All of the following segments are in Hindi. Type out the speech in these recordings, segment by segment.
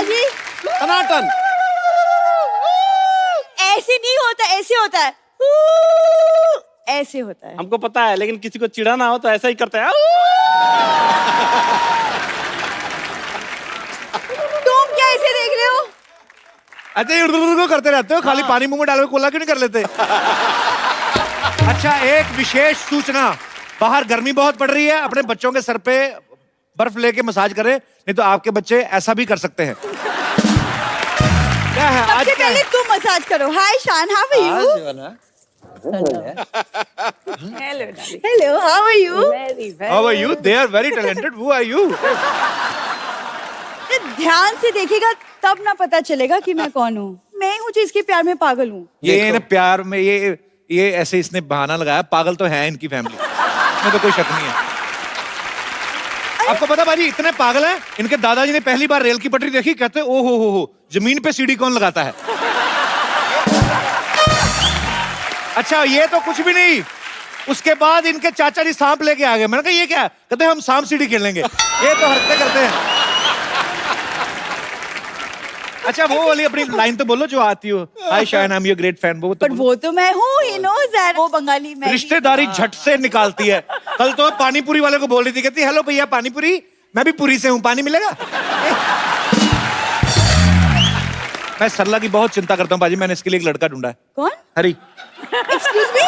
पाजी। टनाटन। ऐसे नहीं होता, ऐसे होता है, ऐसे होता है। हमको पता है, लेकिन किसी को चिढ़ाना हो तो ऐसा ही करते हैं। तुम क्या ऐसे देख रहे हो? अच्छा ये उर्दू करते रहते हो, खाली पानी मुंह में डालो, कोला क्यों नहीं कर लेते? अच्छा एक विशेष सूचना, बाहर गर्मी बहुत पड़ रही है, अपने बच्चों के सर पे बर्फ लेके मसाज करें, नहीं तो आपके बच्चे ऐसा भी कर सकते हैं। क्या है आज सबसे क्या पहले है? तुम मसाज करो। Hi Shan, how are you? Hello, how are you? How are you? They are very talented. Who are you? ध्यान से देखेगा तब ना पता चलेगा कि मैं कौन हूँ। मैं हूँ जो इसके प्यार में पागल हूँ। ये ना प्यार में ये ऐसे इसने बहाना लगाया, पागल तो है इनकी फैमिली में, तो कोई शक नहीं है। आपको पता बाजी इतने पागल हैं, इनके दादाजी ने पहली बार रेल की पटरी देखी, कहते ओ हो जमीन पे सीढ़ी कौन लगाता है? अच्छा ये तो कुछ भी नहीं, उसके बाद इनके चाचा जी सांप लेके आ गए। मैंने कहा ये क्या? कहते हम सांप सीढ़ी खेलेंगे। ये तो हरकतें करते हैं। अच्छा वो वाली अपनी लाइन तो बोलो जो आती हो, hi Shayan I am your great fan. वो तो पर वो तो मैं हूँ, ही नोज़ दैट। वो बंगाली मैं। रिश्तेदारी झट से निकालती है। कल तो पानी पूरी वाले को बोल रही थी, कहती हेलो भैया पानी पूरी, मैं भी पुरी से हूँ, पानी मिलेगा? मैं सरला की बहुत चिंता करता हूँ बाजी, मैंने इसके लिए एक लड़का ढूंढा है। कौन? हरी। Excuse me?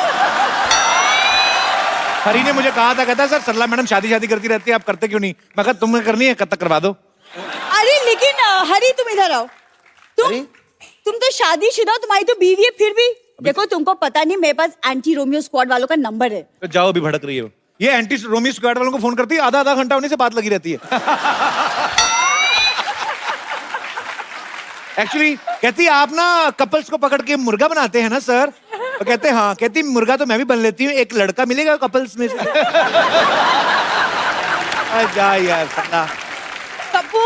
हरी ने मुझे कहा था, कहता सर सरला मैडम शादी करती रहती है, आप करते क्यों नहीं? मैं कहा तुम्हें करनी है, कब तक करवा दो। अरे लेकिन हरी तुम इधर आओ। तुम तो शादीशुदा, तुम्हारी तो बीवी है, फिर भी देखो तुमको पता नहीं मेरे पास एंटी रोमियो स्क्वाड वालों का नंबर है। तो जाओ अभी भड़क रही हो, ये एंटी रोमियो स्क्वाड वालों को फोन करती है, आधा घंटा उन्हीं से बात लगी रहती है। एक्चुअली कहती आप ना कपल्स को पकड़ के मुर्गा बनाते हैं ना सर? तो कहते हाँ, कहती मुर्गा तो मैं भी बन लेती हूँ, एक लड़का मिलेगा कपल्स में से। जा यार सल्ला। पप्पू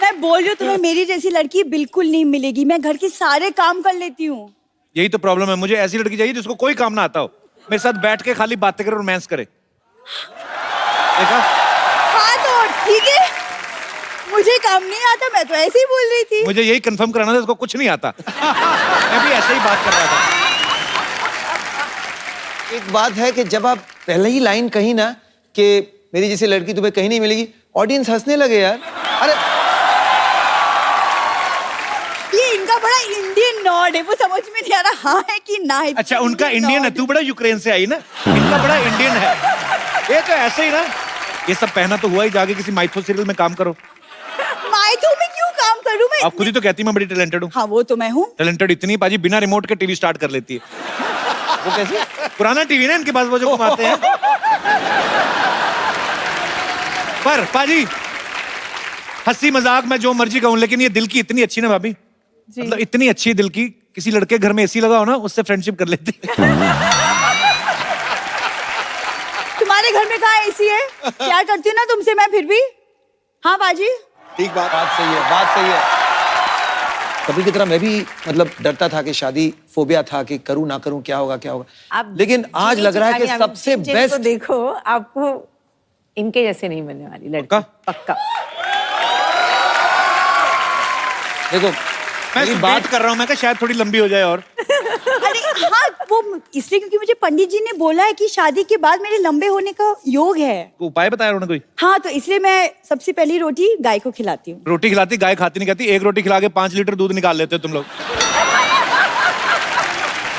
मैं बोल रही हूँ तुम्हें, मेरी जैसी लड़की बिल्कुल नहीं मिलेगी। मैं घर के सारे काम कर लेती हूँ। यही तो प्रॉब्लम है, मुझे ऐसी लड़की चाहिए जिसको कोई काम ना आता हो, मेरे साथ बैठ के खाली बातें करे, रोमांस करे। देखा? हाँ तो ठीक है, मुझे काम नहीं आता, मैं तो ऐसे ही बोल रही थी। मुझे यही कंफर्म कराना था, इसको कुछ नहीं आता। मैं भी ऐसे ही बात कर रहा था। एक बात है कि जब आप पहले ही लाइन कही ना कि मेरी जैसी लड़की तुम्हें कहीं नहीं मिलेगी, ऑडियंस हंसने लगे यार। अरे ये इनका बड़ा इंडियन नॉड है, वो समझ में नहीं आ रहा हाँ है कि ना है। अच्छा उनका इंडियन है, तू बड़ा यूक्रेन से आई ना, इनका बड़ा इंडियन है। ये तो ऐसे ही ना, ये सब पहना तो हुआ ही, जाके किसी माइथो सीरियल में काम करो। माइथो में क्यों काम करूं मैं? आप खुद ही तो कहती मैं बड़ी टैलेंटेड हूँ। हाँ वो तो मैं हूँ। टैलेंटेड इतनी पाजी बिना रिमोट के टीवी स्टार्ट कर लेती है। वो कैसे? पुराना टीवी ना इनके पास, वो जो घुमाते हैं। पर पाजी हंसी मजाक मैं जो मर्जी कहूं, लेकिन ये दिल की इतनी अच्छी ना भाभी, मतलब इतनी अच्छी दिल की, किसी लड़के घर में एसी लगा हो ना, उससे फ्रेंडशिप कर लेती है। तुम्हारे घर में कहाँ एसी है? प्यार करती हूँ ना तुमसे मैं फिर भी। हाँ बाजी ठीक बात। बात सही है, बात सही है। कभी की तरह मैं भी मतलब डरता था कि शादी फोबिया था कि करूं ना करूं, क्या होगा क्या होगा। लेकिन आज लग रहा है कि सबसे बेस्ट। देखो आपको इनके जैसे नहीं बनने वाली लड़का, पक्का। देखो मैं बात कर रहा हूँ, मैं कहा शायद थोड़ी लंबी हो जाए और। अरे हाँ वो इसलिए क्योंकि मुझे पंडित जी ने बोला है कि शादी के बाद मेरे लंबे होने का योग है। उपाय बताया उन्होंने कोई? हाँ तो इसलिए मैं सबसे पहली रोटी गाय को खिलाती हूँ। रोटी खिलाती, गाय खाती नहीं कहती, एक रोटी खिला के 5 लीटर दूध निकाल लेते हो तुम लोग।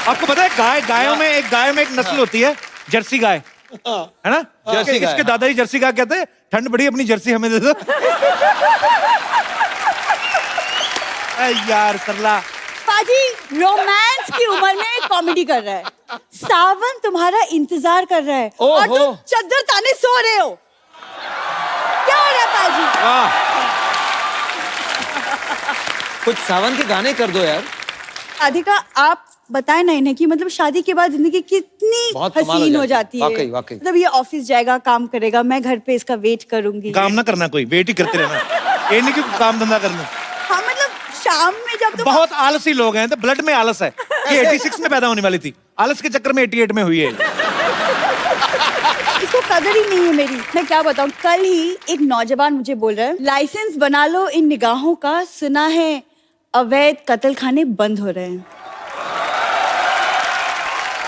आपको पता है गायों में एक नस्ल होती है जर्सी गाय, है ना? जर्सी गाय, इसके दादाजी जर्सी गाय कहते हैं, ठंड बड़ी अपनी जर्सी हमें दे दो। यार सरला पाजी रोमांस की उम्र में कॉमेडी कर रहा है। सावन तुम्हारा इंतजार कर रहा है और तुम चद्दर ताने सो रहे हो। क्या हो रहा है पाजी? कुछ सावन के गाने कर दो यार। राधिका आप बताए ना इन्हें कि मतलब शादी के बाद जिंदगी कितनी हसीन हो जाती है। वाकई वाकई। मतलब ये ऑफिस जाएगा, काम करेगा, मैं घर पे इसका वेट करूंगी। काम ना करना, कोई वेट ही करते रहना, ये नहीं कि काम धंधा करना। हाँ मतलब शाम में जब तुम बहुत आलसी लोग हैं, तो ब्लड में आलस है। ये 86 में पैदा होने वाली थी, आलस के चक्कर में 88 में हुई है। उसको कदर ही नहीं है मेरी। मैं क्या बताऊं, कल ही एक नौजवान मुझे बोल रहा है लाइसेंस बना लो इन निगाहों का, सुना है अवैध कत्ल खाने बंद हो रहे हैं।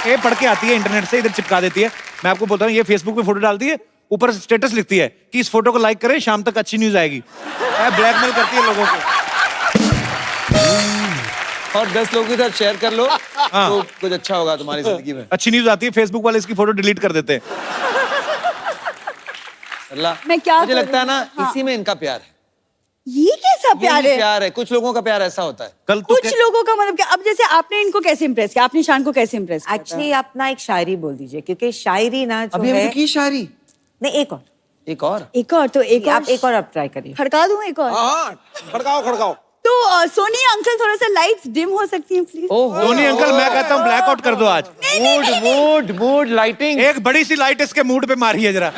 ये पढ़ के आती है इंटरनेट से, इधर चिपका देती है। मैं आपको बोलता हूँ, ये फेसबुक पे फोटो डालती है, ऊपर स्टेटस लिखती है कि इस फोटो को लाइक करें, शाम तक अच्छी न्यूज आएगी। ब्लैकमेल करती है लोगों को। और 10 लोगों के साथ शेयर कर लो तो कुछ अच्छा होगा तुम्हारी जिंदगी में। अच्छी न्यूज आती है, फेसबुक वाले इसकी फोटो डिलीट कर देते हैं। अल्लाह, मैं क्या मुझे करूं? लगता है ना हाँ। इसी में इनका प्यार है। ये कैसा प्यार यही है? प्यार है। कुछ लोगों का प्यार ऐसा होता है। कल तो कुछ लोगों का मतलब क्या, अब जैसे आपने इनको कैसे इम्प्रेस किया, आपने शान को कैसे इम्प्रेस किया? एक्चुअली आप ना एक शायरी बोल दीजिए, क्योंकि शायरी ना जो अभी है हमने की शायरी। नहीं, एक और एक और एक और तो एक और आप एक और आप ट्राई करिए। खड़का दूं एक और? हाँ खड़काओ खड़काओ। तो सोनी अंकल थोड़ा सा लाइट्स डिम हो सकती हैं प्लीज? धोनी अंकल, मैं कहता हूँ ब्लैकआउट कर दो आज। Mood lighting. एक बड़ी सी लाइट इसके मूड पे मारी है जरा।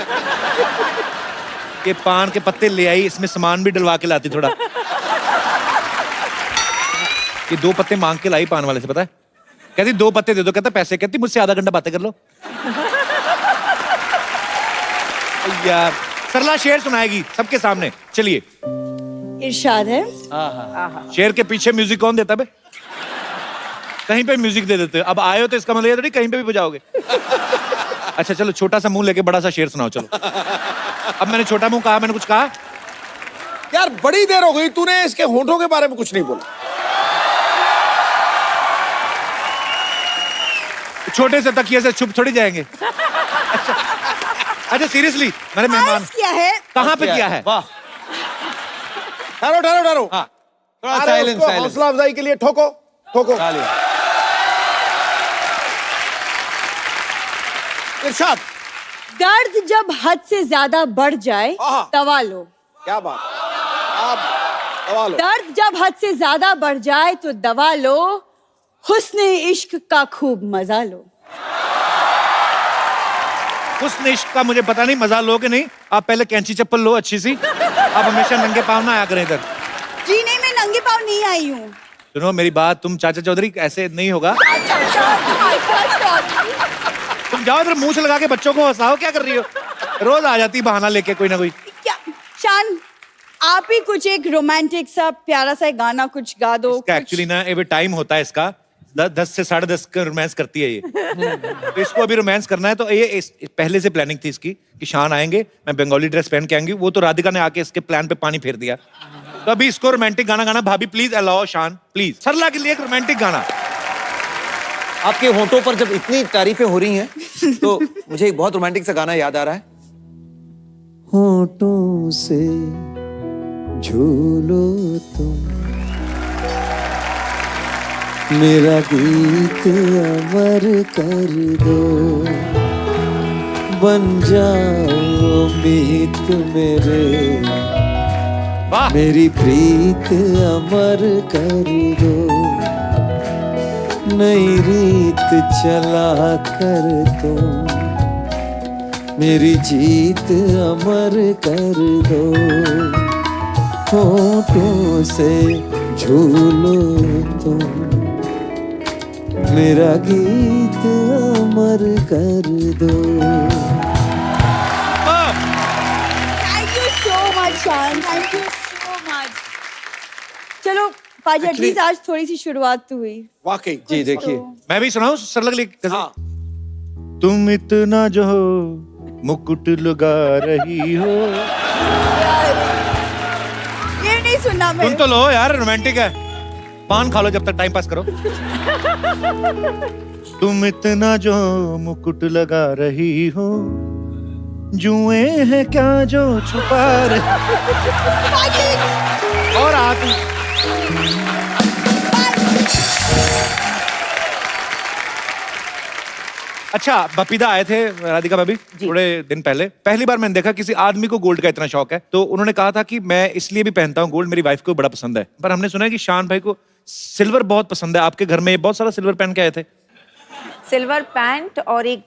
ये पान के पत्ते ले आई, इसमें सामान भी डलवा के लाती थोड़ा। ये 2 पत्ते मांग के लाई पान वाले से, पता है? कहती 2 पत्ते दे दो, कहता पैसे, कहती मुझसे आधा घंटा बातें कर लो। यार सरला शेर सुनाएगी सबके सामने, चलिए। इरशाद है। शेर के पीछे म्यूजिक कौन देता है बे? कहीं पे म्यूजिक दे देते हो। अब आए हो तो इसका मतलब ये थोड़ी कहीं पे भी बजाओगे। अच्छा चलो, छोटा सा मुंह लेके बड़ा सा शेर सुनाओ, चलो। अब मैंने छोटा मुंह कहा, मैंने कुछ कहा? यार बड़ी देर हो गई, तूने इसके होंठों के बारे में कुछ नहीं बोला। छोटे से तकिए से छुप थोड़ी जाएंगे। अच्छा सीरियसली, मैंने मेहमान आइस किया है। कहाँ पे किया है? वाह, ठहरो ठहरो ठहरो। हाँ, थोड़ा अरे साइलेंस उसको साइलेंस। हौसला अफजाई के लिए ठोको ठोको। इरशाद। दर्द जब हद से ज्यादा बढ़ जाए आहा। दवा लो। क्या बात, आप दवा लो। दर्द जब हद से ज्यादा बढ़ जाए तो दवा लो, हुस्न इश्क का खूब मजा लो। उस इश्क का मुझे पता नहीं, मजा लो कि नहीं। आप पहले कैंची चप्पल लो अच्छी सी। आप हमेशा नंगे पाँव ना आया करें इधर। जी नहीं, मैं नंगे पाँव नहीं आई हूँ। सुनो मेरी बात, तुम चाचा चौधरी ऐसे नहीं होगा। तुम जाओ इधर, मूंछ लगा के बच्चों को हंसाओ। क्या कर रही हो? रोज आ जाती बहाना लेके कोई ना कोई। क्या शान, आप ही कुछ एक रोमांटिक सा प्यारा सा गाना कुछ गा दो। इसका एक्चुअली ना ये टाइम होता है इसका, 10 से 10:30 का रोमांस करती है ये। तो इसको अभी रोमांस करना है, तो ये पहले से प्लानिंग थी इसकी कि शान आएंगे, मैं बंगाली ड्रेस पहन के आएंगी। वो तो राधिका ने आके इसके प्लान पे पानी फेर दिया। तो अभी इसको रोमांटिक गाना गाना। भाभी प्लीज अलाओ शान, प्लीज सरला के लिए एक रोमांटिक गाना। आपके होठों पर जब इतनी तारीफें हो रही हैं तो मुझे एक बहुत रोमांटिक सा गाना याद आ रहा है। होठों से झूलो तुम, मेरा गीत अमर कर दो, बन जाओ मीत मेरे, वाह मेरी प्रीत अमर कर दो, नई रीत चला कर तुम, मेरी जीत अमर कर दो, होठों से झूलो तुम, मेरा गीत अमर कर दो। थैंक यू सो मच शान, थैंक यू सो मच। चलो पाजी, एटलीस्ट आज थोड़ी सी शुरुआत तो हुई। वाकई जी देखिए, मैं भी सुनाऊं सरला के लिए? हाँ। तुम इतना जो मुकुट लगा रही हो। ये नहीं सुनना मैं। सुन तो लो यार, रोमांटिक है। पान खा लो जब तक टाइम पास करो। तुम इतना जो मुकुट लगा रही हो, जुए हैं क्या जो छुपा रहे। और आती अच्छा, बपीदा आए थे राधिका भाभी थोड़े दिन पहले। पहली बार मैंने देखा किसी आदमी को गोल्ड का इतना शौक है। तो उन्होंने कहा था कि मैं इसलिए भी पहनता हूँ गोल्ड, मेरी वाइफ को बड़ा पसंद है। पर हमने सुना है कि शान भाई को सिल्वर बहुत पसंद है। आपके घर में बहुत सारा सिल्वर पहन के आए थे। सिल्वर पैंट और एक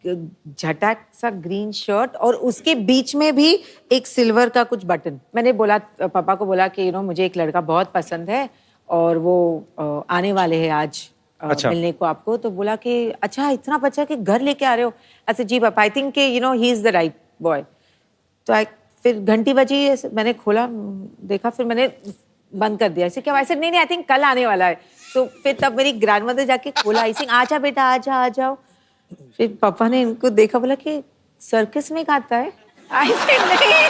झटक सा ग्रीन शर्ट, और उसके बीच में भी एक सिल्वर का कुछ बटन। मैंने बोला, पापा को बोला कि मुझे एक लड़का बहुत पसंद है और वो आने वाले हैं आज अच्छा। मिलने को आपको, तो बोला कि अच्छा इतना बच्चा कि घर लेके आ रहे हो। अच्छा जी पापा, I think you know he is the right boy. तो फिर घंटी बजी, मैंने खोला, देखा, फिर मैंने बंद कर दिया। ऐसे क्या? ऐसे नहीं, आई थिंक कल आने वाला है। तो फिर तब मेरी ग्रैंडमदर जाके खोला, ऐसे आजा बेटा आ जाओ। फिर पापा ने इनको देखा, बोला कि सर्कस में गाता है। ऐसे नहीं।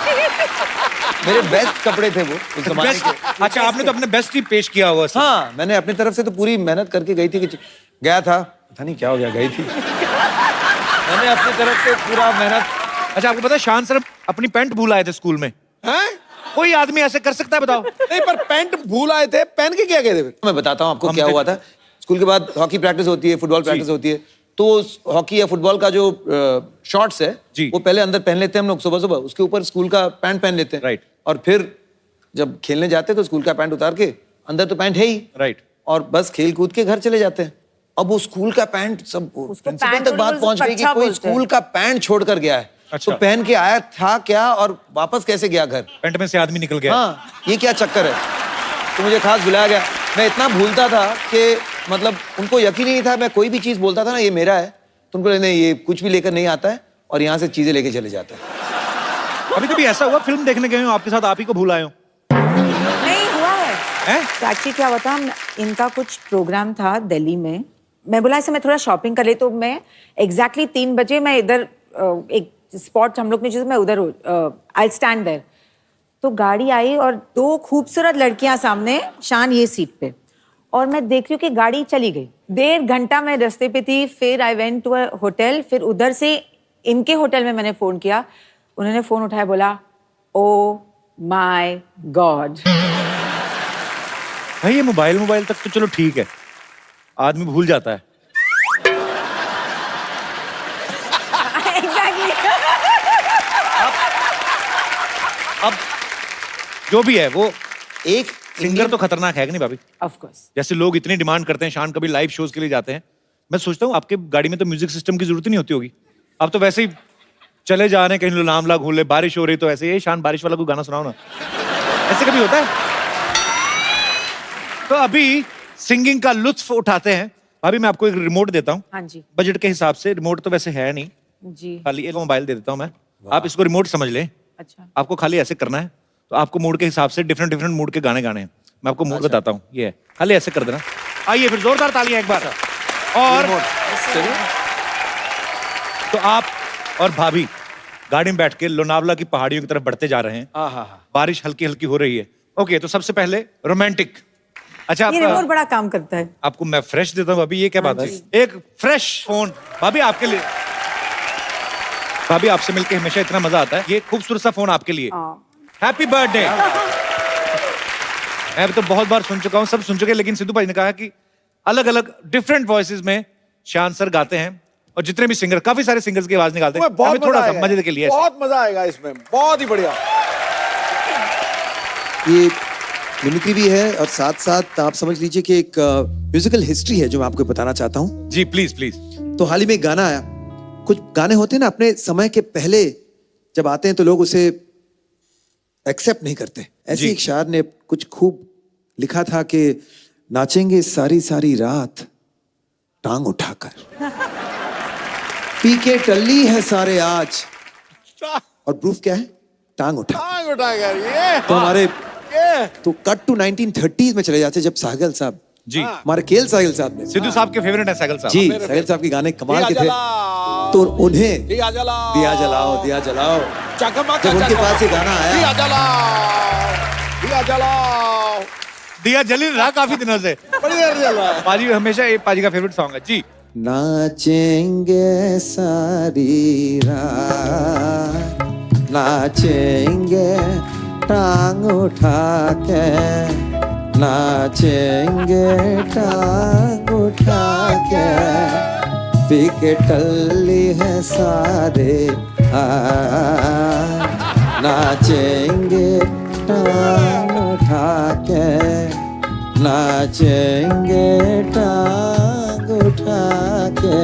मेरे बेस्ट कपड़े थे वो उस जमाने बेस्ट, के। अच्छा आपने तो अपने बेस्ट ही पेश किया हुआ। हाँ, मैंने अपनी तरफ से तो पूरी मेहनत करके गई थी कि गया था, पता नहीं क्या हो गया, गई थी। मैंने अपनी तरफ से पूरा मेहनत। अच्छा आपको पता है शान सर अपनी पैंट भूल आए थे स्कूल में? हैं? कोई आदमी ऐसे कर सकता है बताओ? नहीं पर पैंट भूल आए थे, पहन के क्या गए थे फिर? मैं बताता हूँ आपको हम क्या तो- हुआ था। स्कूल के बाद हॉकी प्रैक्टिस होती है, फुटबॉल प्रैक्टिस होती है, तो हॉकी या फुटबॉल का जो शॉर्ट्स है जी। वो पहले अंदर पहन लेते हैं हम लोग सुबह सुबह, उसके ऊपर स्कूल का पैंट पहन लेते हैं। राइट। और फिर जब खेलने जाते हैं तो स्कूल का पैंट उतार के, अंदर तो पैंट है ही, राइट। और बस खेल कूद के घर चले जाते हैं। अब वो स्कूल का पैंट सब प्रिंसिपल पैंट तक बात और पहुंच गई कि अच्छा कोई बोलते हैं। स्कूल का पैंट छोड़ कर गया है। अच्छा। तो पहन के आया था क्या और वापस कैसे गया घर? पैंट में से आदमी निकल गया। हाँ, ये क्या चक्कर है? तो मुझे खास बुलाया गया। मैं इतना भूलता था कि मतलब उनको यकीन ही नहीं था, मैं कोई भी चीज बोलता था ना ये मेरा है, तो उनको नहीं, ये कुछ भी लेकर नहीं आता है और यहाँ से चीजें लेके चले जाता है। कभी कभी ऐसा हुआ फिल्म देखने गए हो आपके साथ आप ही को भूल आए हो? नहीं हुआ है। हैं? तो एक्चुअली क्या हुआ था, इनका कुछ प्रोग्राम था दिल्ली में। मैं बोला ऐसे मैं थोड़ा शॉपिंग कर ले, तो मैं एग्जैक्टली 3 बजे मैं इधर एक स्पॉट हम लोग ने, मैं उधर आई स्टैंड देयर। तो गाड़ी आई और 2 खूबसूरत लड़कियां सामने, शान ये सीट पे, और मैं देख रही हूँ कि गाड़ी चली गई। 1.5 घंटा मैं रास्ते पे थी। फिर I went to a hotel, फिर उधर से इनके होटल में मैंने फोन किया। उन्होंने फोन उठाया, बोला ओ माय गॉड। भाई ये मोबाइल तक तो चलो ठीक है, आदमी भूल जाता है। एग्जैक्टली। अब जो भी है वो एक सिंगर तो खतरनाक है कि नहीं भाभी? Of course. जैसे लोग इतनी डिमांड करते हैं, शान कभी लाइव शोज के लिए जाते हैं, मैं सोचता हूँ आपके गाड़ी में तो म्यूजिक सिस्टम की जरूरत ही नहीं होती होगी। आप तो वैसे ही चले जा रहे हैं कहीं, लामला घूम ले, बारिश हो रही तो ऐसे, ये शान बारिश वाला कोई गाना सुनाओ ना, ऐसे कभी होता है? तो अभी सिंगिंग का लुत्फ उठाते हैं। भाभी मैं आपको एक रिमोट देता हूँ, हाँ जी। बजट के हिसाब से। रिमोट तो वैसे है नहीं, जी। खाली एक मोबाइल दे देता हूँ मैं, आप इसको रिमोट समझ लें। अच्छा। आपको खाली ऐसे करना है, तो आपको मूड के हिसाब से डिफरेंट डिफरेंट मूड के गाने गाने हैं। मैं आपको मूड बताता हूँ, ये है, खाली ऐसे कर देना। आइए फिर जोरदार तालियां एक बार। और तो आप और भाभी गाड़ी में बैठ के लोनावला की पहाड़ियों की तरफ बढ़ते जा रहे हैं। बारिश हल्की हल्की हो रही है। ओके, तो सबसे पहले रोमांटिक। अच्छा ये रिमोट बड़ा काम करता है। आपको मैं फ्रेश देता हूँ भाभी, ये क्या बात है? एक फ्रेश फोन भाभी आपके लिए। भाभी आपसे मिलके हमेशा इतना मजा आता है। ये खूबसूरत सा फोन आपके लिए। Happy birthday. मैं तो बहुत बार सुन चुका हूँ, सब सुन चुके हैं, लेकिन सिद्धू भाई ने कहा कि अलग अलग डिफरेंट वॉइसेस में शान सर गाते हैं, और जितने भी सिंगर, काफी सारे सिंगर्स की आवाज निकालते हैं। बहुत थोड़ा सा मजा मजे के लिए बहुत मजा आएगा इसमें, बहुत ही बढ़िया। ये मिमिक्री भी है और साथ साथ आप समझ लीजिए कि एक म्यूजिकल हिस्ट्री है जो मैं आपको बताना चाहता हूँ। जी प्लीज प्लीज। तो हाल ही में एक गाना आया, कुछ गाने होते हैं ना अपने समय के पहले जब आते हैं तो लोग उसे एक्सेप्ट नहीं करते। ऐसे जी। एक शायर ने कुछ खूब लिखा था कि नाचेंगे सारी सारी रात टांग उठाकर, पी के टल्ली है सारे आज, और प्रूफ क्या है? टांग उठा। टांग उठाकर ये तो हमारे ये तो कट टू 1930s में चले जाते, जब साहिल साहब, जी हमारे केएल साहिल साहब ने, सिद्धू साहब के फेवरेट है साइकिल साहब। जी साहिल साहब के गाने कमाल दिया के थे, जलाओ, तो उन्हें दिया जलाओ, दिया जलाओ दिया जलाओ, चकमक जब उनके चकमक, पास ये गाना आया, दिया जलाओ, दिया जलाओ, दिया जली रहा काफी दिनों से। बड़ी देर जल रहा है। पाजी हमेशा ये पाजी का फेवरेट सॉन्ग है जी। नाचेंगे सारी रात, नाचेंगे टांग उठा के, नाचेंगे टांग उठा के, पी के टल्ली है सारे आज, नाचेंगे टांग उठा के, नाचेंगे टांग उठा के।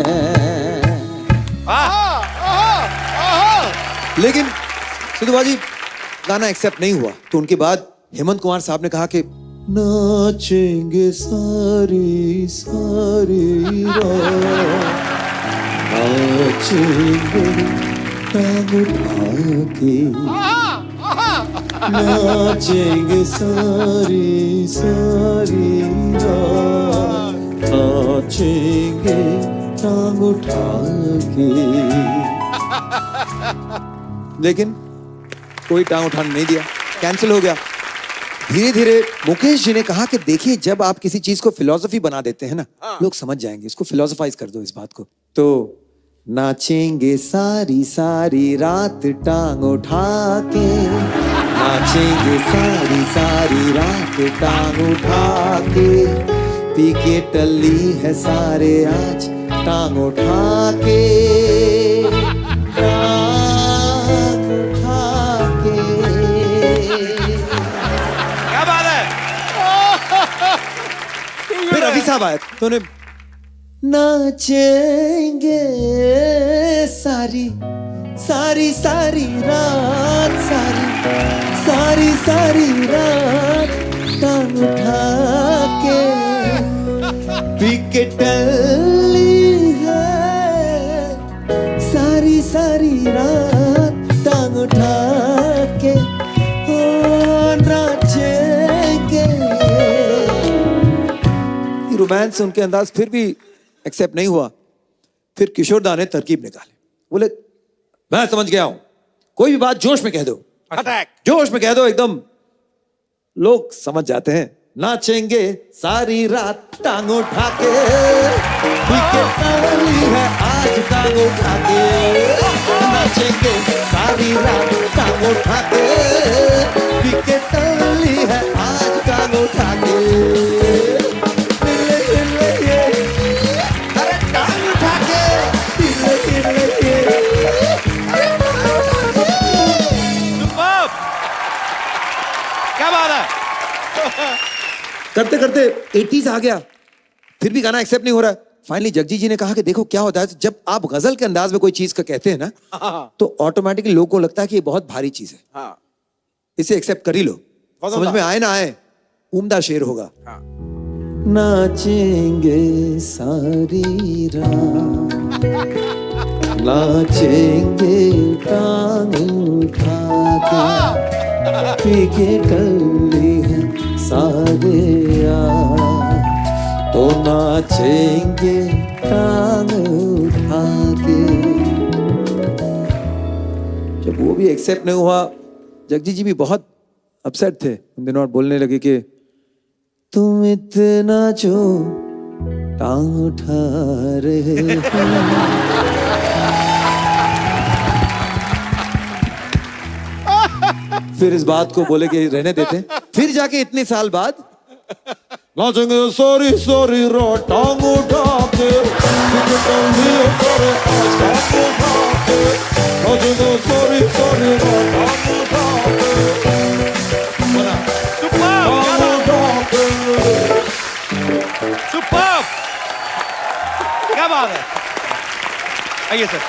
लेकिन सिद्धू बाजी गाना एक्सेप्ट नहीं हुआ, तो उनके बाद हेमंत कुमार साहब ने कहा कि नाचेंगे सारी सारी रात, नाचेंगे टांग उठा के, नाचेंगे सारी सारी रात, नाचेंगे टांग उठा के। लेकिन कोई टांग उठाने नहीं दिया, कैंसिल हो गया। धीरे धीरे मुकेश जी ने कहा कि देखिए जब आप किसी चीज को फिलॉसफी बना देते हैं ना, लोग समझ जाएंगे, इसको फिलोसोफाइज कर दो इस बात को। तो नाचेंगे सारी सारी रात टांग उठा के, नाचेंगे सारी सारी रात टांग उठा के, पी के टल्ली है सारे आज टांग उठा के, टांग उठा के। क्या बात है? फिर रवि साहब आए तो उन्हें नाचेंगे सारी सारी सारी रात, सारी सारी सारी रात टांग उठा के, विकेट टल्ली है सारी सारी रात टांग उठा के, ओ नाचेंगे। रोमांस उनके अंदाज फिर भी एक्सेप्ट नहीं हुआ। फिर किशोरदा ने तरकीब निकाली, बोले मैं समझ गया हूं, कोई भी बात जोश में कह दो, अटैक। जोश में कह दो, एकदम लोग समझ जाते हैं। नाचेंगे सारी रात टांग उठा के, विकेट टल्ली है आज टांग उठा के, नाचेंगे सारी रात टांग उठा के, विकेट टल्ली है आज टांग उठा के। अरे टांग उठा के, Superb! क्या बात है? करते करते 80s आ गया, फिर भी गाना एक्सेप्ट नहीं हो रहा। फाइनली जगजीत जी ने कहा कि देखो क्या होता है, जब आप गजल के अंदाज में कोई चीज का कहते हैं ना, तो ऑटोमेटिकली लोगों को लगता है कि ये बहुत भारी चीज है, हाँ, इसे एक्सेप्ट कर ही लो, वजनदार। समझ में आए ना आए, उम्दा शेर होगा। नाचेंगे सारी रात, नाचेंगे टांग उठा के, पी के टल्ली है सारे यार, तो नाचेंगे टांग उठा के। जब वो भी एक्सेप्ट नहीं हुआ, जगजीत जी भी बहुत अपसेट थे उन दिनों, और बोलने लगे कि तुम इतना जो टांग उठा रहे हो। फिर इस बात को बोले कि रहने देते। फिर जाके इतने साल बाद नाचेंगे सॉरी सॉरी रो टांग उठा के, नाचेंगे सॉरी सॉरी रो टांग उठा के, Superb! क्या बात है? आइए सर।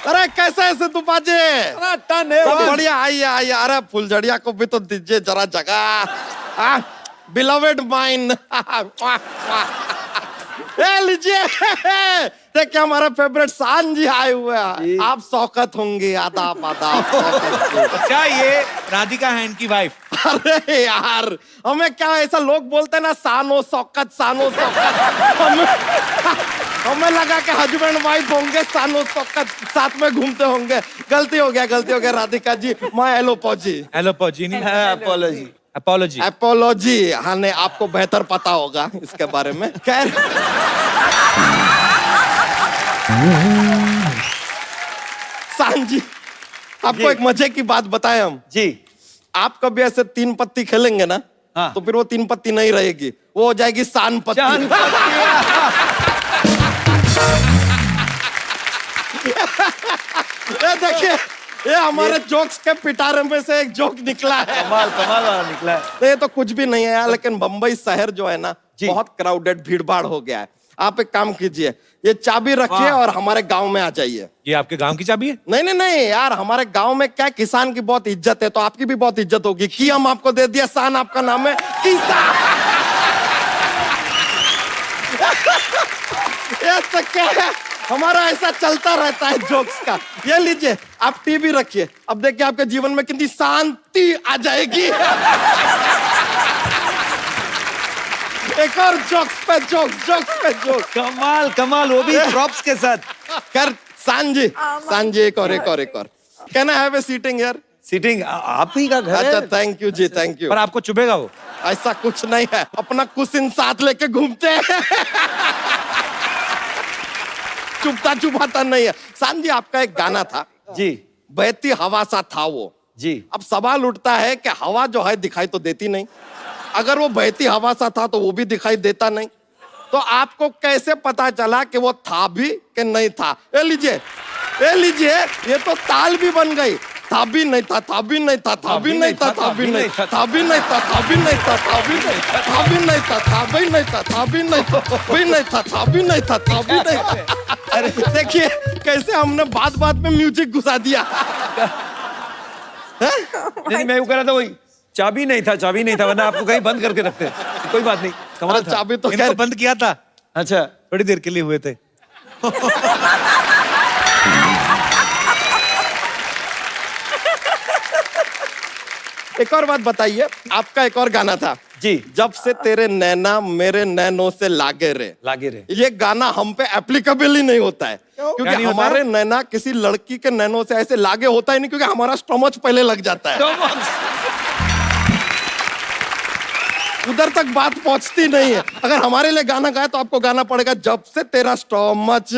अरे कैसे है सिद्धू पाजी? सब बढ़िया, आइए आइए। अरे फुलझड़िया को भी तो दीजिए जरा जगह। Beloved mine. ए लीजिए, देखिए हमारे फेवरेट शान जी आए हुए हैं। आप शौकत होंगे, आदाब आदाब। अच्छा, ये राधिका है इनकी वाइफ। अरे यार, हमें क्या ऐसा लोग बोलते हैं ना, सानो शौकत सानो शौकत। हमें लगा कि हस्बैंड वाइफ होंगे, सानो शौकत साथ में घूमते होंगे। गलती हो गया राधिका जी, मैं एलोपॉजी। एलोपॉजी नहीं, अपॉलॉजी। अपोलॉजी। एपोलॉजी, हाँ ने आपको बेहतर पता होगा इसके बारे में। खैर, शान जी, आपको एक मजे की बात बताएं हम जी। आप कभी ऐसे 3 पत्ती खेलेंगे ना, हाँ। तो फिर वो 3 पत्ती नहीं रहेगी, वो हो जाएगी शान पत्ती। ये देखिए, ये हमारे जोक्स के पिटारे में से एक जोक निकला है। कमाल वाला निकला है। तो ये तो कुछ भी नहीं है यार, लेकिन बंबई शहर जो है ना, जी। बहुत क्राउडेड, भीड़ भाड़ हो गया है। आप एक काम कीजिए, ये चाबी रखिए और हमारे गांव में आ जाइए। ये आपके गांव की चाबी है? नहीं नहीं नहीं यार, हमारे गांव में क्या किसान की बहुत इज्जत है, तो आपकी भी बहुत इज्जत होगी। की हम आपको दे दिया, सान आपका नाम है किसान। ये तो क्या है, हमारा ऐसा चलता रहता है जोक्स का। ये लीजिए, आप टीवी रखिए, अब देखिए आपके जीवन में कितनी शांति आ जाएगी। एक और जोक्स पे जोक्स। कमाल कमाल, वो भी प्रॉप्स के साथ। कर सांजी एक और can I have a seating यार? सीटिंग आप ही का घर अच्छा है। थैंक यू जी, थैंक यू। पर आपको चुभेगा वो? ऐसा कुछ नहीं है, अपना कुशन साथ लेके घूमते हैं। चुभता नहीं है। सांजी, आपका एक गाना था जी बहती हवा सा था वो। जी। अब सवाल उठता है कि हवा जो है दिखाई तो देती नहीं, अगर वो बहती हवा सा था तो वो भी दिखाई देता नहीं, तो आपको कैसे पता चला कि वो था भी कि नहीं था? ये लीजिए, ये तो ताल भी बन गई। था भी नहीं था, था भी नहीं था, था भी नहीं था, था भी नहीं था, था भी नहीं था, था भी नहीं था, था भी नहीं था, था भी नहीं था, था भी नहीं था, था भी नहीं था, भी नहीं था, था भी नहीं था, था भी नहीं था। अरे देखिए कैसे हमने बात में म्यूजिक घुसा दिया। नहीं, मैं वो कह रहा था, वही चाबी नहीं था, वरना आपको कहीं बंद करके रखते। कोई बात नहीं, कमाल था। चाबी तो इनको बंद किया था, अच्छा, थोड़ी देर के लिए हुए थे। एक और बात बताइए, आपका एक और गाना था जी। जब से तेरे नैना मेरे नैनों से लागे रे। ये गाना हम पे एप्लीकेबल ही नहीं होता है, क्योंकि नहीं होता हमारे नैना किसी लड़की के नैनों से ऐसे लागे होता ही नहीं, क्योंकि हमारा स्टमच पहले लग जाता है। उधर तक बात पहुंचती नहीं है। अगर हमारे लिए गाना गाया तो आपको गाना पड़ेगा, जब से तेरा स्टमच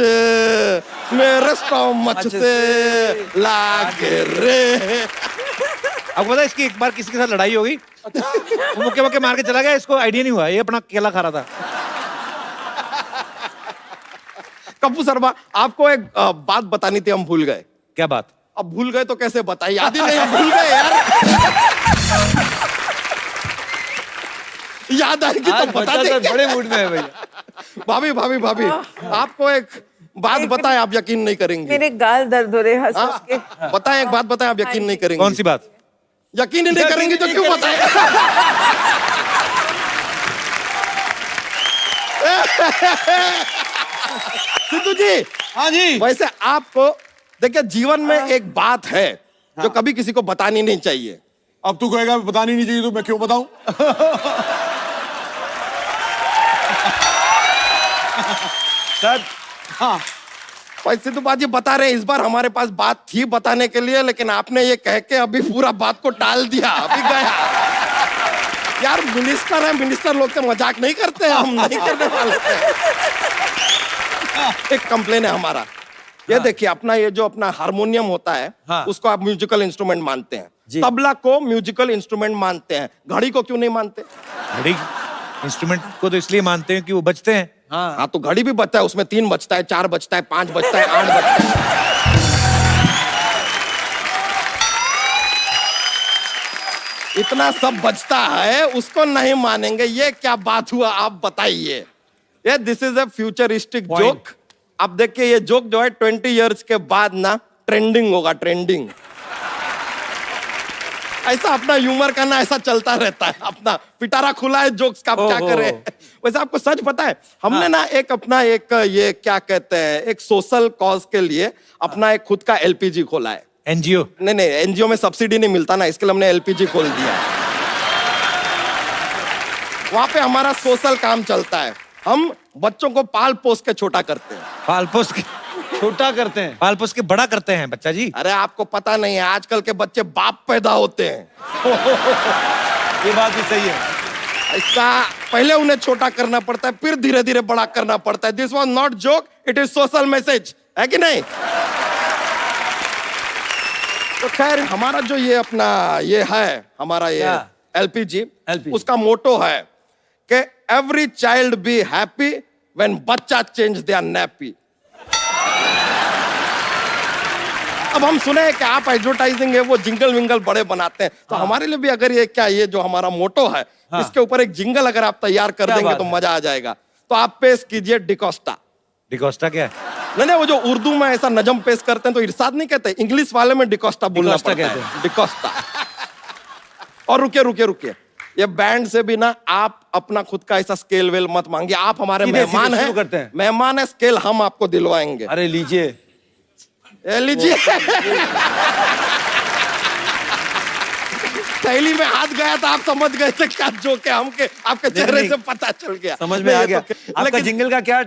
मेरे स्टमच से लागे रे। आपको पता है इसकी एक बार किसी के साथ लड़ाई हो गई, वो मुक्के मार के चला गया, इसको आइडिया नहीं हुआ, ये अपना केला खा रहा था। कप्पू शर्मा, आपको एक बात बतानी थी, हम भूल गए। क्या बात? अब भूल गए तो कैसे बताइए, याद ही नहीं, भूल गए यार। याद आएगी तो बता देंगे। बड़े मूड में है भैया। भाभी आपको एक बात बताएं, आप यकीन नहीं करेंगे। मेरे गाल दर्द हो रहे हंस हंस के। बताएं, एक बात बताएं, आप यकीन नहीं करेंगे। कौन सी बात? यकीन ही नहीं करेंगे तो क्यों बताएं? सिद्धू जी। हाँ जी। वैसे आपको देखिए, जीवन में एक बात है जो कभी किसी को बतानी नहीं चाहिए। अब तू कहेगा बतानी नहीं चाहिए तो मैं क्यों बताऊं? सर, हाँ, भाई सिद्धू बाजी बता रहे हैं, इस बार हमारे पास बात थी बताने के लिए, लेकिन आपने ये कह के अभी पूरा बात को टाल दिया, अभी गया। यार मिनिस्टर है, मिनिस्टर लोग से मजाक नहीं करते, हम नहीं करने वाले थे। एक कंप्लेन है हमारा, ये देखिए, अपना ये जो अपना हारमोनियम होता है, हाँ। उसको आप म्यूजिकल इंस्ट्रूमेंट मानते हैं, जी। तबला को म्यूजिकल इंस्ट्रूमेंट मानते हैं, घड़ी को क्यों नहीं मानते? घड़ी इंस्ट्रूमेंट को तो इसलिए मानते हैं कि वो बजते हैं। हाँ, तो घड़ी भी बजता है, उसमें 3 बजता है, 4 बजता है, 5 बजता है, 8 बजता है। इतना सब बजता है, उसको नहीं मानेंगे, ये क्या बात हुआ, आप बताइए। ये this is a futuristic joke. अब देखिए, ये जोक जो है 20 इयर्स के बाद ना ट्रेंडिंग होगा, ट्रेंडिंग। ऐसा अपना ह्यूमर करना ऐसा चलता रहता है, अपना पिटारा खुला है जोक्स का, आप क्या करें। वैसे आपको सच पता है, हमने ना एक अपना एक ये क्या कहते हैं, एक सोशल कॉज के लिए अपना एक खुद का एलपीजी खोला है। एनजीओ? नहीं, एनजीओ में सब्सिडी नहीं मिलता ना, इसके लिए हमने एलपीजी खोल दिया। वहां पे हमारा सोशल काम चलता है, हम बच्चों को पाल पोस के छोटा करते हैं। पाल पोस के छोटा करते हैं? पाल पोस के बड़ा करते हैं बच्चा जी। अरे आपको पता नहीं है, आजकल के बच्चे बाप पैदा होते हैं। ये बात भी सही है। ऐसा पहले उन्हें छोटा करना पड़ता है, फिर धीरे धीरे बड़ा करना पड़ता है। This was not joke, it is social message, है कि नहीं? तो खैर, हमारा जो ये अपना ये है, हमारा ये एलपीजी, उसका मोटो है कि every child be happy when बच्चा चेंज देयर नैपी। अब हम सुने कि आप एडवर्टाइजिंग है वो जिंगल विंगल बड़े बनाते हैं, तो हमारे लिए भी अगर ये क्या, ये जो हमारा मोटो है, इसके ऊपर एक जिंगल अगर आप तैयार कर देंगे तो मजा आ जाएगा। तो आप पेश कीजिए डिकोस्टा। डिकोस्टा क्या है? नहीं, वो जो उर्दू में ऐसा नजम पेश करते हैं तो इरशाद नहीं कहते, इंग्लिश वाले में डिकोस्टा बोलना डिकोस्टा पड़ता कहते है, डिकोस्टा। और रुकिए, ये बैंड से भी ना आप अपना खुद का ऐसा स्केल वेल मत मांगिए, आप हमारे सीधे मेहमान शुरू करते हैं, हैं। मेहमान है, स्केल हम आपको दिलवाएंगे। अरे लीजिए। ये लीजिए। थैली में हाथ गया तो आप समझ गए थे क्या जोक है, हमके आपके चेहरे नहीं। से पता चल गया, समझ में आ गया। आपका लेकिन जिंगल का क्या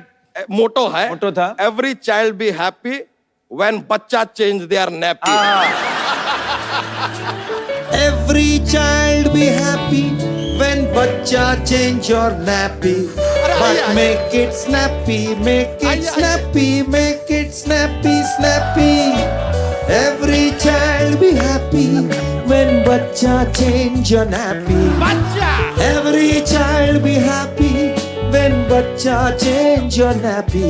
मोटो है? मोटो था? Every child be happy when बच्चा change their nappy. Every child be happy when बच्चा change your nappy. But make it snappy, make it snappy, make it snappy, snappy. Every child be happy when बच्चा change your nappy. Every child be happy when बच्चा change your nappy.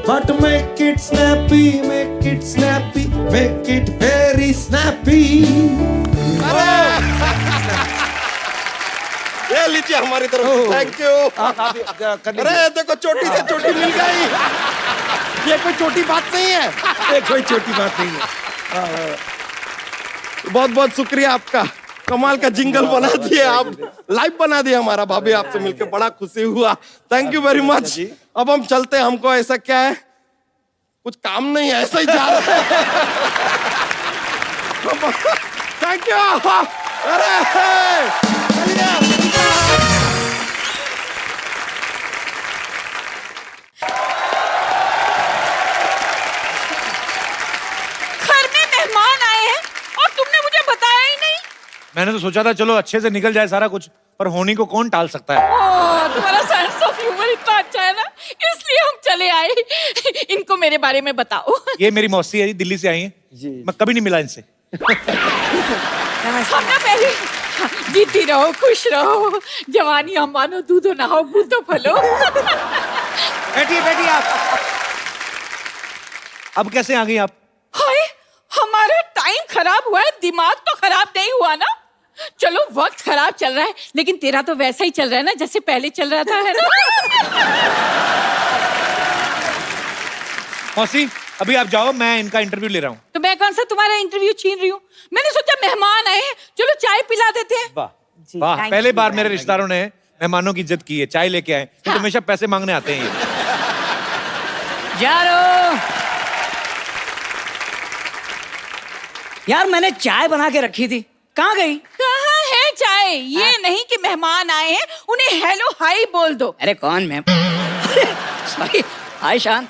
But make it snappy, make it snappy, make it very snappy. ये लीजिए हमारी तरफ से, थैंक यू। अरे देखो चोटी से चोटी मिल गई, ये कोई छोटी बात नहीं है, ये कोई छोटी बात नहीं है। बहुत बहुत शुक्रिया आपका, कमाल का जिंगल बना दिए आप, लाइव बना दिया हमारा। भाभी आपसे मिलकर बड़ा खुशी हुआ, थैंक यू वेरी मच। अब हम चलते हैं, हमको ऐसा क्या है, कुछ काम नहीं है, ऐसा ही जा रहा है। Thank you. अरे घर में मेहमान आए हैं और तुमने मुझे बताया ही नहीं। मैंने तो सोचा था चलो अच्छे से निकल जाए सारा कुछ, पर होनी को कौन टाल सकता है। तुम्हारा सेंस ऑफ ह्यूमर इतना अच्छा है ना, इसलिए हम चले आए। इनको मेरे बारे में बताओ। ये मेरी मौसी है, दिल्ली से आई है, मैं कभी नहीं मिला इनसे। हम ना पहले जीती रहो, खुश रहो, जवानी हम मानो दूधो नहाओ बूतो फलो। बैठिए आप। अब कैसे आ गई आप? हाय, हमारा टाइम खराब हुआ है, दिमाग तो खराब नहीं हुआ ना। चलो वक्त खराब चल रहा है, लेकिन तेरा तो वैसा ही चल रहा है ना जैसे पहले चल रहा था, है ना? मौसी अभी आप जाओ, मैं इनका इंटरव्यू ले रहा हूँ। तो मैं कौन सा तुम्हारा इंटरव्यू छीन रही हूँ? मैंने सोचा मेहमान आए हैं, चलो चाय पिला देते हैं। वाह, पहले बार मेरे रिश्तेदारों ने मेहमानों की इज्जत की है, चाय लेके आए। तो हमेशा पैसे मांगने आते हैं ये। यारो यार, मैंने चाय बना के रखी थी, कहाँ गई? कहाँ है चाय? ये नहीं कि मेहमान आए हैं, उन्हें हेलो हाय बोल दो। अरे कौन ma'am? Sorry, hi Shaan.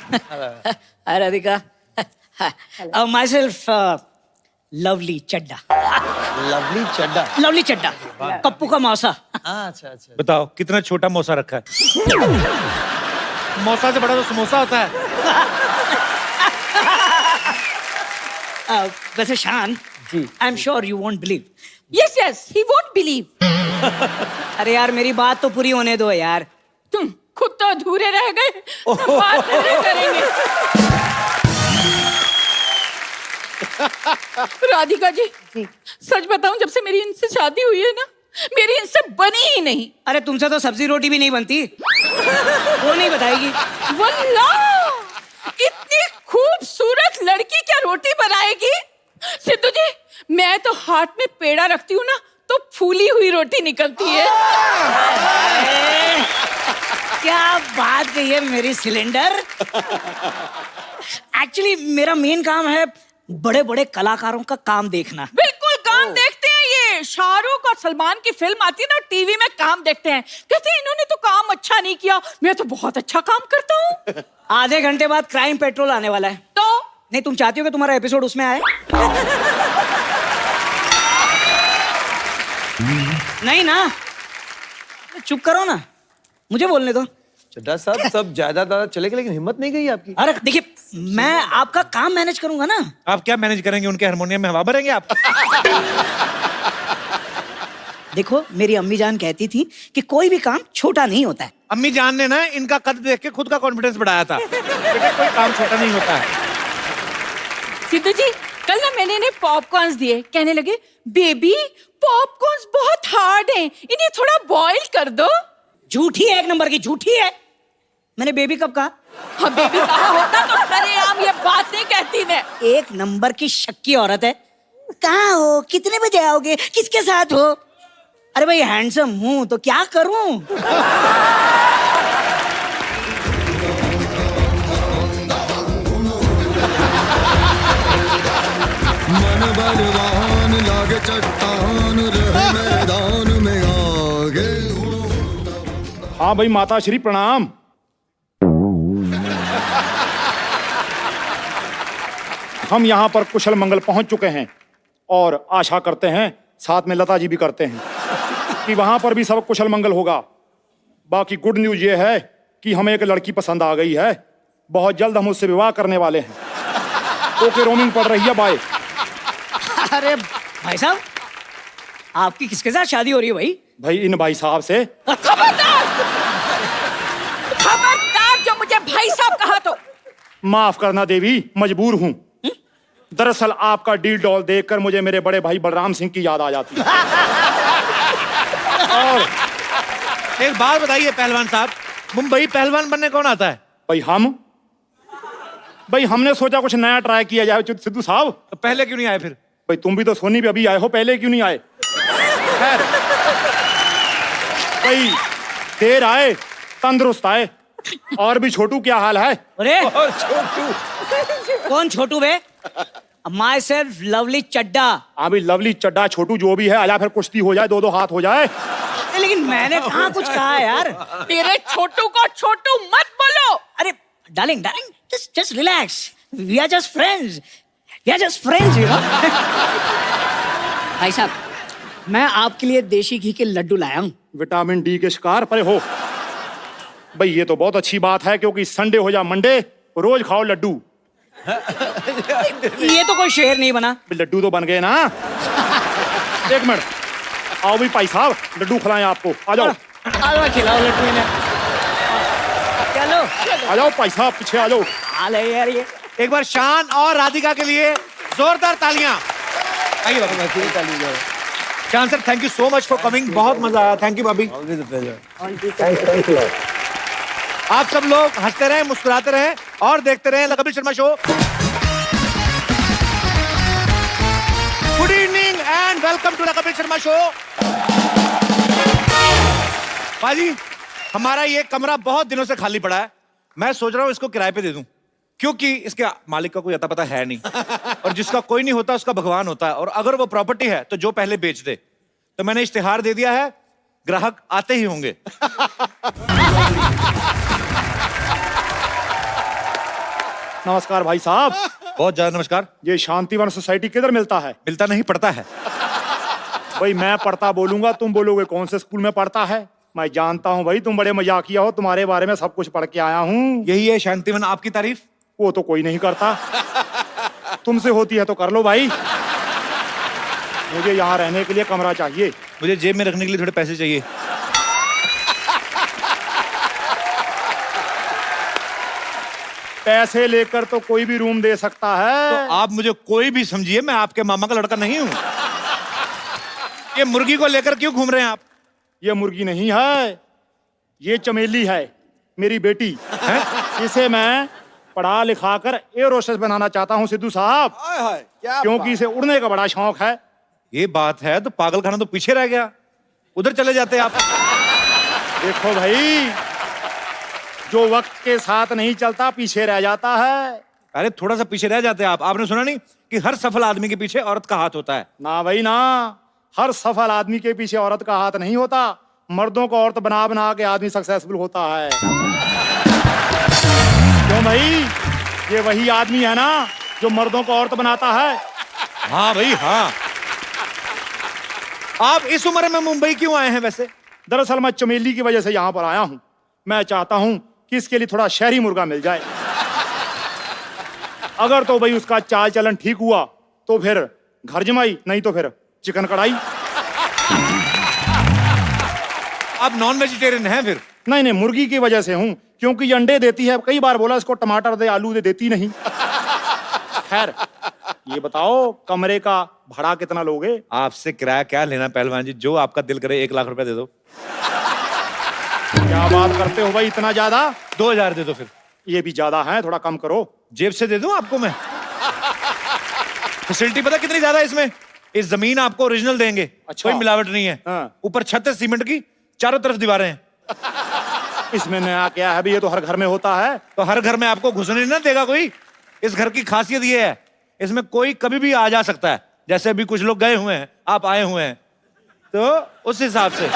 Hi Radhika. Myself Lovely Chadda. Lovely Chadda. Lovely Chadda, Kappu का मौसा। अच्छा अच्छा। बताओ कितना छोटा मौसा रखा है। मौसा से बड़ा तो समोसा होता है। वैसे Shaan ji, I am sure you won't believe. Yes yes, he won't believe. अरे यार मेरी बात तो पूरी होने दो यार। तुम खुद तो अधूरे रह गए, बात नहीं करेंगे। राधिका जी, सच बताऊं, जब से मेरी इनसे शादी हुई है ना, मेरी इनसे बनी ही नहीं। अरे तुमसे तो सब्जी रोटी भी नहीं बनती, वो नहीं बताएगी। वल्लाह, इतनी खूबसूरत लड़की क्या रोटी बनाएगी? सिद्धू जी, मैं तो हाथ में पेड़ा रखती हूँ ना, तो फूली हुई रोटी निकलती है। क्या बात कही है मेरी सिलेंडर। एक्चुअली मेरा मेन काम है बड़े बड़े कलाकारों का काम देखना। बिल्कुल काम देखते हैं ये। शाहरुख और सलमान की फिल्म आती है ना, टीवी में काम देखते हैं, कहते हैं इन्होंने तो काम अच्छा नहीं किया, मैं तो बहुत अच्छा काम करता हूँ। आधे घंटे बाद क्राइम पेट्रोल आने वाला है। तो नहीं, तुम चाहती हो कि तुम्हारा एपिसोड उसमें आए? नहीं ना, चुप करो ना, मुझे बोलने दो। चड्डा साहब सब ज्यादा चले गए, लेकिन हिम्मत नहीं गई आपकी। अरे देखिए, मैं आपका काम मैनेज करूंगा ना। आप क्या मैनेज करेंगे? उनके हारमोनियम में हवा भरेंगे आप? देखो, मेरी अम्मी जान कहती थी कि कोई भी काम छोटा नहीं होता है। अम्मी जान ने ना इनका कद देख के खुद का कॉन्फिडेंस बढ़ाया था। बेटा, कोई काम छोटा नहीं होता है। सिद्धू जी, कल ना मैंने इन्हें पॉपकॉर्न्स दिए, कहने लगे बेबी पॉपकॉर्न्स बहुत हार्ड हैं, इन्हें थोड़ा बॉईल कर दो। झूठी है, एक नंबर की झूठी है। मैंने बेबी कब कहा? हाँ, बेबी कहा होता तो सरेआम ये बात नहीं कहती मैं। एक नंबर की शक्की औरत है। कहाँ हो? कितने बजे आओगे? किसके साथ हो? अरे भाई हैंडसम हूं तो क्या करूं? मन बलवान लागे चट्टान रहे मैदान में आगे। हाँ भाई माता श्री प्रणाम। हम यहाँ पर कुशल मंगल पहुंच चुके हैं और आशा करते हैं, साथ में लता जी भी करते हैं, कि वहां पर भी सब कुशल मंगल होगा। बाकी गुड न्यूज ये है कि हमें एक लड़की पसंद आ गई है। बहुत जल्द हम उससे विवाह करने वाले हैं। ओके, रोमिंग पड़ रही है, बाय। अरे भाई साहब, आपकी किसके साथ शादी हो रही है भाई? भाई इन भाई साहब से। खबरदार! खबरदार जो मुझे भाई साहब कहा तो। माफ करना देवी, मजबूर हूँ। दरअसल आपका डील डॉल देखकर मुझे मेरे बड़े भाई बलराम सिंह की याद आ जाती है। और एक बात बताइए पहलवान साहब, मुंबई पहलवान बनने कौन आता है? भाई हमने सोचा कुछ नया ट्राई किया जाए सिद्धू साहब। तो पहले क्यों नहीं आए फिर? भाई तुम भी तो सोनी पे अभी आए हो, पहले क्यों नहीं आए? खैर, भाई देर आए तंदुरुस्त आए। और भी छोटू, क्या हाल है? अरे छोटू। कौन छोटू बे? माई सेल्फ लवली चड्डा। अभी लवली चड्डा छोटू जो भी है, आजा फिर कुश्ती हो जाए, 2-2 हाथ हो जाए। लेकिन मैंने कहाँ कुछ कहा है यार? तेरे छोटू को छोटू मत बोलो। अरे darling darling, just relax. We are just friends. We are just friends, you know. भाई साहब, मैं आपके लिए देशी घी के लड्डू लाया हूँ। विटामिन डी के शिकार परे हो। भाई ये तो बहुत अच्छी बात है, क्योंकि संडे हो जा मंडे, रोज खाओ लड्डू। ये तो कोई शेर नहीं बना। लड्डू तो बन गए ना। एक मिनट, आओ भी भाई साहब, लड्डू खिलाएं आपको। आ जाओ, आज खिलाओ लड्डू इन्हें। चलो आ जाओ भाई साहब, पीछे आ जाओ। हाल है यार ये। एक बार शान और राधिका के लिए जोरदार तालियां। आइए बाबू। शान sir, thank you so much for coming, बहुत मजा आया। थैंक यू भाभी। आप सब लोग हंसते रहें, मुस्कुराते रहें और देखते रहें the Kapil Sharma show. Good evening and welcome to the Kapil Sharma show. बाजी, हमारा ये कमरा बहुत दिनों से खाली पड़ा है। मैं सोच रहा हूँ इसको किराए पे दे दूं, क्योंकि इसके मालिक का कोई अता पता है नहीं, और जिसका कोई नहीं होता उसका भगवान होता है। और अगर वो प्रॉपर्टी है तो जो पहले बेच दे। तो मैंने इश्तिहार दे दिया है, ग्राहक आते ही होंगे। नमस्कार भाई साहब। बहुत ज्यादा नमस्कार। ये शांतिवन सोसाइटी किधर मिलता है? मिलता नहीं, पड़ता है। भाई मैं पढ़ता बोलूंगा, तुम बोलोगे कौन से स्कूल में पढ़ता है। मैं जानता हूँ भाई, तुम बड़े मजाकिया हो, तुम्हारे बारे में सब कुछ पढ़ के आया हूँ। यही है शांतिवन आपकी तारीफ? वो तो कोई नहीं करता। तुमसे होती है तो कर लो भाई। मुझे यहाँ रहने के लिए कमरा चाहिए। मुझे जेब में रखने के लिए थोड़े पैसे चाहिए। पैसे लेकर तो कोई भी रूम दे सकता है। तो आप मुझे कोई भी समझिए, मैं आपके मामा का लड़का नहीं हूँ। ये मुर्गी को लेकर क्यों घूम रहे हैं आप? ये मुर्गी नहीं है, ये चमेली है, मेरी बेटी है। इसे मैं पढ़ा लिखा कर एयर होस्टेस बनाना चाहता हूँ सिद्धू साहब, क्योंकि इसे उड़ने का बड़ा शौक है। ये बात है तो पागल खाना तो पीछे रह गया, उधर चले जाते आप। देखो भाई, जो वक्त के साथ नहीं चलता पीछे रह जाता है। अरे थोड़ा सा पीछे रह जाते आप। आपने सुना नहीं कि हर सफल आदमी के पीछे औरत का हाथ होता है? ना भाई ना, हर सफल आदमी के पीछे औरत का हाथ नहीं होता। मर्दों को औरत बना बना के आदमी सक्सेसफुल होता है। क्यों भाई, ये वही आदमी है ना जो मर्दों को औरत बनाता है। हाँ भाई हाँ। आप इस उम्र में मुंबई क्यों आए हैं वैसे? दरअसल मैं चमेली की वजह से यहाँ पर आया हूँ। मैं चाहता हूँ कि इसके लिए थोड़ा शहरी मुर्गा मिल जाए। अगर तो भाई उसका चाल चलन ठीक हुआ तो फिर घर जमाई, नहीं तो फिर चिकन कढ़ाई। आप नॉन वेजिटेरियन हैं फिर? नहीं नहीं, मुर्गी की वजह से हूँ, क्योंकि ये अंडे देती है। कई बार बोला इसको टमाटर दे, आलू दे, देती नहीं। खैर ये बताओ, कमरे का भाड़ा कितना लोगे? आपसे किराया क्या लेना पहलवान जी, जो आपका दिल करे 1 लाख रुपए दे दो। क्या क्या बात करते हो भाई, इतना ज्यादा? 2000 दे दो फिर। ये भी ज्यादा है, थोड़ा कम करो। जेब से दे दूं आपको मैं? फैसिलिटी पता कितनी ज्यादा है इसमें? इस जमीन आपको ओरिजिनल देंगे, अच्छा। कोई मिलावट नहीं है। हाँ। ऊपर छत है सीमेंट की, चारों तरफ दीवारें हैं। इसमें नया क्या है भी, ये तो हर घर में होता है। तो हर घर में आपको घुसने ना देगा कोई। इस घर की खासियत ये है, इसमें कोई कभी भी आ जा सकता है। जैसे अभी कुछ लोग गए हुए हैं, आप आए हुए हैं, तो उस हिसाब से।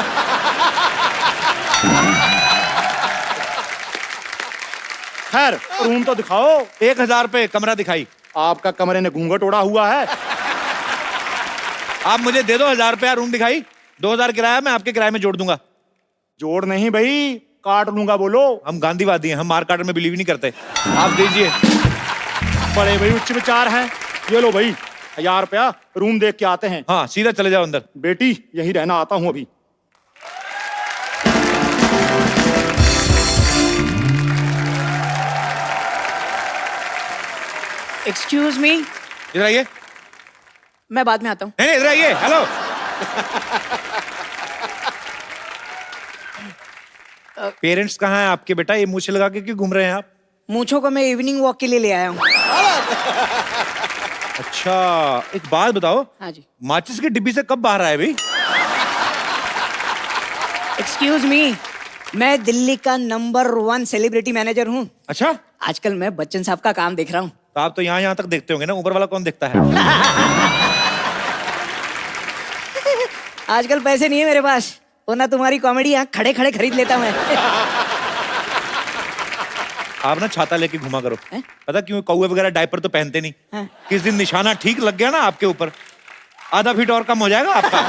खैर रूम तो दिखाओ। 1000 पे कमरा दिखाई। आपका कमरे ने घूंघट ओढ़ा हुआ है। आप मुझे दे दो 1000 रुपया, रूम दिखाई। 2000 किराया मैं आपके किराए में जोड़ दूंगा। जोड़ नहीं भाई, काट लूंगा। बोलो। हम गांधीवादी हैं, हम मार काट में बिलीव नहीं करते। आप दीजिए। बड़े भाई उच्च विचार हैं। ये लो भाई 1000 रुपया, रूम देख के आते हैं। हाँ, सीधा चले जाओ अंदर। बेटी यही रहना, आता हूं अभी। एक्सक्यूज मी, इधर आइए। मैं बाद में आता हूँ। नहीं, इधर आइए। हेलो। पेरेंट्स कहाँ हैं आपके बेटा? ये मूछें लगा के क्यों घूम रहे हैं आप? मूंछों को मैं इवनिंग वॉक के लिए ले आया हूँ। अच्छा, एक बात बताओ। हाँ जी। माचिस की डिब्बी से कब बाहर आए भाई? एक्सक्यूज मी, मैं दिल्ली का नंबर 1 सेलिब्रिटी मैनेजर हूँ। अच्छा, आजकल मैं बच्चन साहब का काम देख रहा हूँ। तो आप तो यहाँ तक देखते होंगे ना, ऊपर वाला कौन देखता है? आजकल पैसे नहीं है मेरे पास, वरना तुम्हारी कॉमेडी यहाँ खड़े खड़े खरीद लेता मैं। आप ना छाता लेके घुमा करो। हैं? पता क्यों? कौवे वगैरह डायपर तो पहनते नहीं। हाँ। किस दिन निशाना ठीक लग गया ना आपके ऊपर, आधा फीट और कम हो जाएगा आपका।